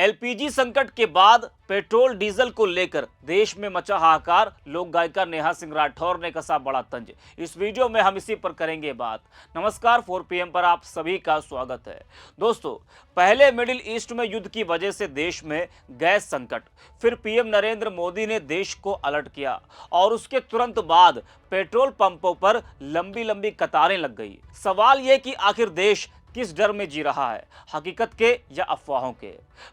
LPG संकट के बाद पेट्रोल डीजल को लेकर देश में मचा हाहाकार। लोक गायिका नेहा सिंह राठौर ने कसा बड़ा तंज। इस वीडियो में हम इसी पर करेंगे बात। नमस्कार, 4 PM पर आप सभी का स्वागत है। दोस्तों, पहले मिडिल ईस्ट में युद्ध की वजह से देश में गैस संकट, फिर पीएम नरेंद्र मोदी ने देश को अलर्ट किया और उसके तुरंत बाद पेट्रोल पंपों पर लंबी लंबी कतारें लग गई। सवाल यह कि आखिर देश किस डर में जी रहा है, हकीकत के या अफवाहों के।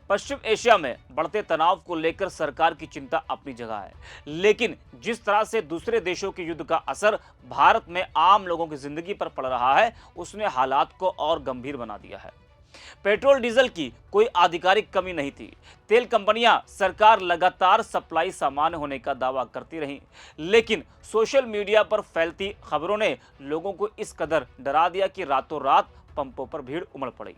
पश्चिम एशिया में बढ़ते तनाव को लेकर सरकार की चिंता अपनी जगह है, लेकिन जिस तरह से दूसरे देशों के युद्ध का असर भारत में आम लोगों की जिंदगी पर पड़ रहा है, उसने हालात को और गंभीर बना दिया है। पेट्रोल डीजल की कोई आधिकारिक कमी नहीं थी। तेल कंपनियां, सरकार लगातार सप्लाई सामान्य होने का दावा करती रहीं, लेकिन सोशल मीडिया पर फैलती खबरों ने लोगों को इस कदर डरा दिया कि रातों रात पंपों पर भीड़ उमड़ पड़ी।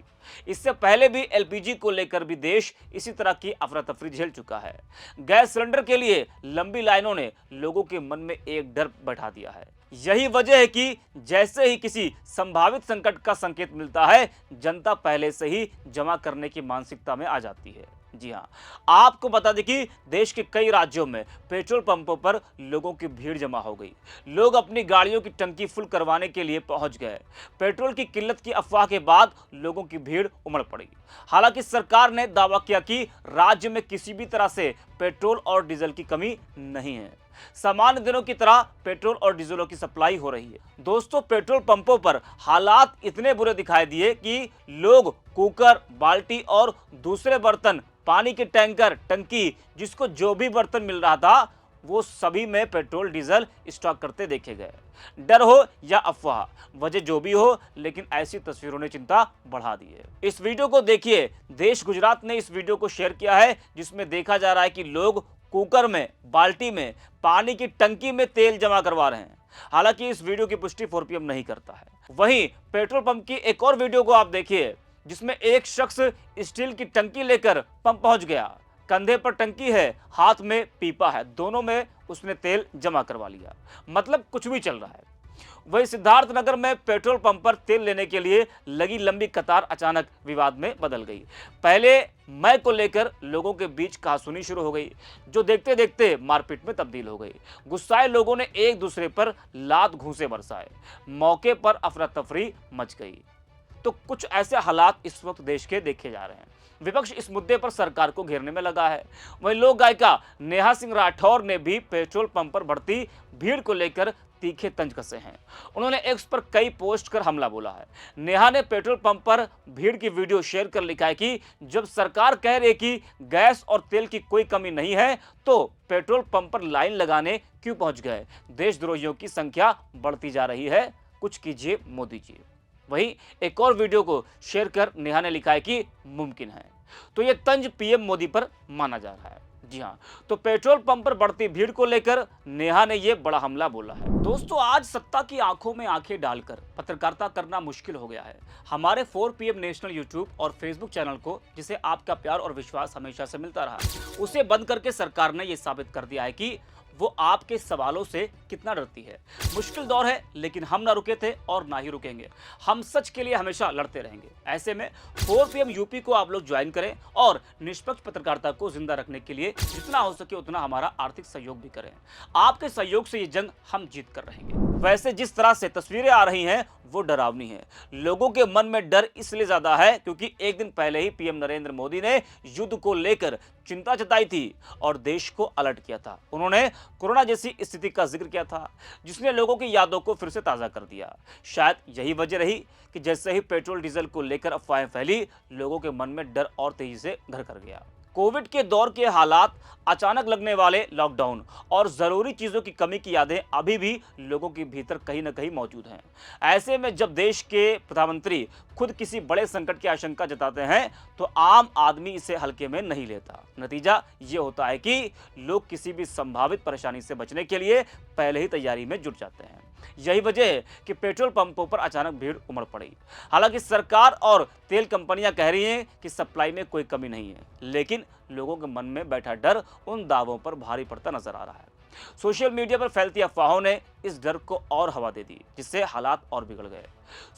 इससे पहले भी एलपीजी को लेकर भी देश इसी तरह की अफरा तफरी झेल चुका है। गैस सिलेंडर के लिए लंबी लाइनों ने लोगों के मन में एक डर बैठा दिया है। यही वजह है कि जैसे ही किसी संभावित संकट का संकेत मिलता है, जनता पहले से ही जमा करने की मानसिकता में आ जाती है। जी हाँ, आपको बता दें कि देश के कई राज्यों में पेट्रोल पंपों पर लोगों की भीड़ जमा हो गई। लोग अपनी गाड़ियों की टंकी फुल करवाने के लिए पहुंच गए। पेट्रोल की किल्लत की अफवाह के बाद लोगों की भीड़ उमड़ पड़ी। हालांकि सरकार ने दावा किया कि राज्य में किसी भी तरह से पेट्रोल और डीजल की कमी नहीं है। सामान्य दिनों की तरह पेट्रोल और डीजलों की सप्लाई हो रही है। दोस्तों, पेट्रोल पंपों पर हालात इतने बुरे दिखाई दिए कि लोग कुकर, बाल्टी और दूसरे बर्तन, पानी के टैंकर, टंकी, जिसको जो भी बर्तन मिल रहा था, वो सभी में पेट्रोल डीजल स्टॉक करते देखे गए। डर हो या अफवाह, वजह जो भी हो, लेकिन ऐसी तस्वीरों ने चिंता बढ़ा दी है। इस वीडियो को देखिए। देश गुजरात ने इस वीडियो को शेयर किया है, जिसमें देखा जा रहा है कि लोग कुकर में, बाल्टी में, पानी की टंकी में तेल जमा करवा रहे हैं। हालांकि इस वीडियो की पुष्टि 4 PM नहीं करता है। वहीं पेट्रोल पंप की एक और वीडियो को आप देखिए, जिसमें एक शख्स स्टील की टंकी लेकर पंप पहुंच गया। कंधे पर टंकी है, हाथ में पीपा है, दोनों में उसने तेल जमा करवा लिया। मतलब कुछ भी चल रहा है। वही सिद्धार्थनगर में पेट्रोल पंप पर तेल लेने के लिए लगी लंबी कतार अचानक विवाद में बदल गई। पहले मई को लेकर लोगों के बीच कहासुनी शुरू हो गई, जो देखते देखते मारपीट में तब्दील हो गई। गुस्साए लोगों ने एक दूसरे पर लात घूंसे बरसाए। मौके पर अफरा तफरी मच गई। तो कुछ ऐसे हालात इस वक्त देश के देखे जा रहे हैं। विपक्ष इस मुद्दे पर सरकार को घेरने में लगा है। वहीं लोक गायिका नेहा सिंह राठौर ने भी पेट्रोल पंप पर बढ़ती भीड़ को लेकर तीखे तंज कसे हैं। उन्होंने एक्स पर कई पोस्ट कर हमला बोला है। नेहा ने पेट्रोल पंप पर भीड़ की वीडियो शेयर कर लिखा है कि जब सरकार कह रही है कि गैस और तेल की कोई कमी नहीं है, तो पेट्रोल पंप पर लाइन लगाने क्यों पहुंच गए? देशद्रोहियों की संख्या बढ़ती जा रही है, कुछ कीजिए मोदी जी। वहीं एक और वीडियो को शेयर कर नेहा ने लिखा है कि मुमकिन है। तो यह तंज पीएम मोदी पर माना जा रहा है। जी हाँ, तो पेट्रोल पंप पर बढ़ती भीड़ को लेकर नेहा ने यह बड़ा हमला बोला है। दोस्तों, आज सत्ता की आंखों में आंखें डालकर पत्रकारिता करना मुश्किल हो गया है। हमारे 4 PM नेशनल यूट्यूब और फेसबुक चैनल को, जिसे आपका प्यार और विश्वास हमेशा से मिलता रहा, उसे बंद करके सरकार ने यह साबित कर दिया है कि वो आपके सवालों से कितना डरती है। मुश्किल दौर है, लेकिन हम ना रुके थे और ना ही रुकेंगे। हम सच के लिए हमेशा लड़ते रहेंगे। ऐसे में 4 PM यूपी को आप लोग ज्वाइन करें और निष्पक्ष पत्रकारिता को जिंदा रखने के लिए जितना हो सके उतना हमारा आर्थिक सहयोग भी करें। आपके सहयोग से ये जंग हम जीत कर रहेंगे। वैसे जिस तरह से तस्वीरें आ रही हैं, वो डरावनी है। लोगों के मन में डर इसलिए ज्यादा है क्योंकि एक दिन पहले ही पीएम नरेंद्र मोदी ने युद्ध को लेकर चिंता जताई थी और देश को अलर्ट किया था। उन्होंने कोरोना जैसी स्थिति का जिक्र किया था, जिसने लोगों की यादों को फिर से ताजा कर दिया। शायद यही वजह रही कि जैसे ही पेट्रोल डीजल को लेकर अफवाहें फैली, लोगों के मन में डर और तेजी से घर कर गया। कोविड के दौर के हालात, अचानक लगने वाले लॉकडाउन और जरूरी चीजों की कमी की यादें अभी भी लोगों के भीतर कहीं न कहीं मौजूद हैं। ऐसे में जब देश के प्रधानमंत्री खुद किसी बड़े संकट की आशंका जताते हैं, तो आम आदमी इसे हल्के में नहीं लेता। नतीजा ये होता है कि लोग किसी भी संभावित परेशानी से बचने के लिए पहले ही तैयारी में जुट जाते हैं। यही वजह है कि पेट्रोल पंपों पर अचानक भीड़ उमड़ पड़ी। हालांकि सरकार और तेल कंपनियां कह रही हैं कि सप्लाई में कोई कमी नहीं है, लेकिन लोगों के मन में बैठा डर उन दावों पर भारी पड़ता नजर आ रहा है। सोशल मीडिया पर फैलती अफवाहों ने इस डर को और हवा दे दी, जिससे हालात और बिगड़ गए।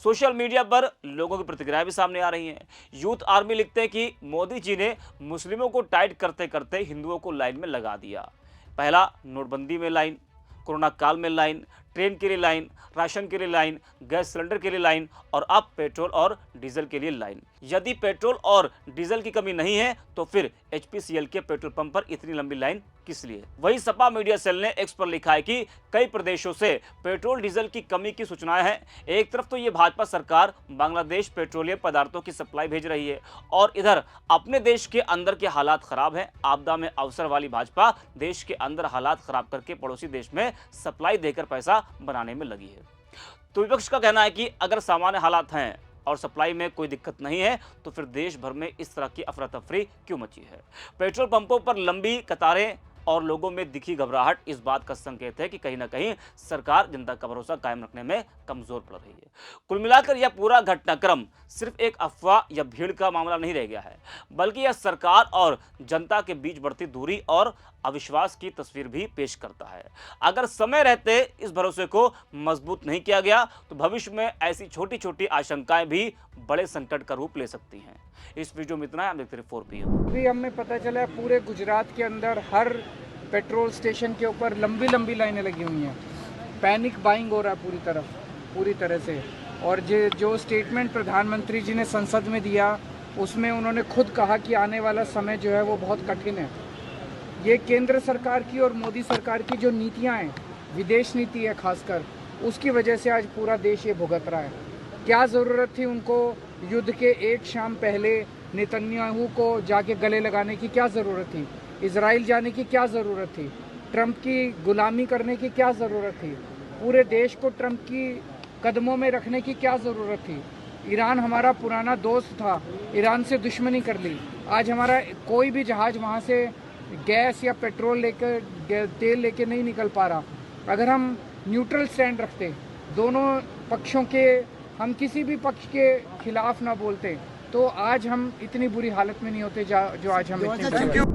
सोशल मीडिया पर लोगों की प्रतिक्रियाएं भी सामने आ रही हैं। यूथ आर्मी लिखते हैं कि मोदी जी ने मुस्लिमों को टाइट करते करते हिंदुओं को लाइन में लगा दिया। पहला नोटबंदी में लाइन, कोरोना काल में लाइन, ट्रेन के लिए लाइन, राशन के लिए लाइन, गैस सिलेंडर के लिए लाइन और अब पेट्रोल और डीजल के लिए लाइन। यदि पेट्रोल और डीजल की कमी नहीं है तो फिर एचपीसीएल के पेट्रोल पंप पर इतनी लंबी लाइन किस लिए? वही सपा मीडिया सेल ने एक्स पर लिखा है कि कई प्रदेशों से पेट्रोल डीजल की कमी की सूचनाएं हैं। एक तरफ तो ये भाजपा सरकार बांग्लादेश पेट्रोलियम पदार्थों की सप्लाई भेज रही है और इधर अपने देश के अंदर के हालात खराब हैं। आपदा में अवसर वाली भाजपा देश के अंदर हालात खराब करके पड़ोसी देश में सप्लाई देकर पैसा बनाने में लगी है। तो विपक्ष का कहना है कि अगर सामान्य हालात हैं और सप्लाई में कोई दिक्कत नहीं है तो फिर देश भर में इस तरह की अफरा तफरी क्यों मची है? पेट्रोल पंपों पर लंबी कतारें और लोगों में दिखी घबराहट इस बात का संकेत है कि कहीं ना कहीं सरकार जनता का भरोसा कायम रखने में कमजोर पड़ रही है। कुल मिलाकर यह पूरा घटनाक्रम सिर्फ एक अफवाह या भीड़ का मामला नहीं रह गया है, बल्कि यह सरकार और जनता के बीच बढ़ती दूरी और अविश्वास की तस्वीर भी पेश करता है। अगर समय रहते इस भरोसे को मजबूत नहीं किया गया तो भविष्य में ऐसी छोटी छोटी आशंकाएं भी बड़े संकट का रूप ले सकती हैं। इस वीडियो में इतना है। हम देखते रहिए 4PM। अभी हमें पता चला है पूरे गुजरात के अंदर हर पेट्रोल स्टेशन के ऊपर लंबी लंबी लाइनें लगी हुई हैं। पैनिक बाइंग हो रहा है पूरी तरह से। और जो स्टेटमेंट प्रधानमंत्री जी ने संसद में दिया उसमें उन्होंने खुद कहा कि आने वाला समय जो है वो बहुत कठिन है। ये केंद्र सरकार की और मोदी सरकार की जो नीतियाँ हैं, विदेश नीति है खासकर, उसकी वजह से आज पूरा देश ये भुगत रहा है। क्या ज़रूरत थी उनको युद्ध के एक शाम पहले नेतन्याहू को जाके गले लगाने की? क्या ज़रूरत थी? इजराइल जाने की क्या ज़रूरत थी? ट्रंप की गुलामी करने की क्या ज़रूरत थी? पूरे देश को ट्रंप की कदमों में रखने की क्या ज़रूरत थी? ईरान हमारा पुराना दोस्त था, ईरान से दुश्मनी कर ली। आज हमारा कोई भी जहाज़ वहाँ से गैस या पेट्रोल लेकर तेल लेके नहीं निकल पा रहा। अगर हम न्यूट्रल स्टैंड रखते, दोनों पक्षों के, हम किसी भी पक्ष के खिलाफ ना बोलते, तो आज हम इतनी बुरी हालत में नहीं होते जो आज हम।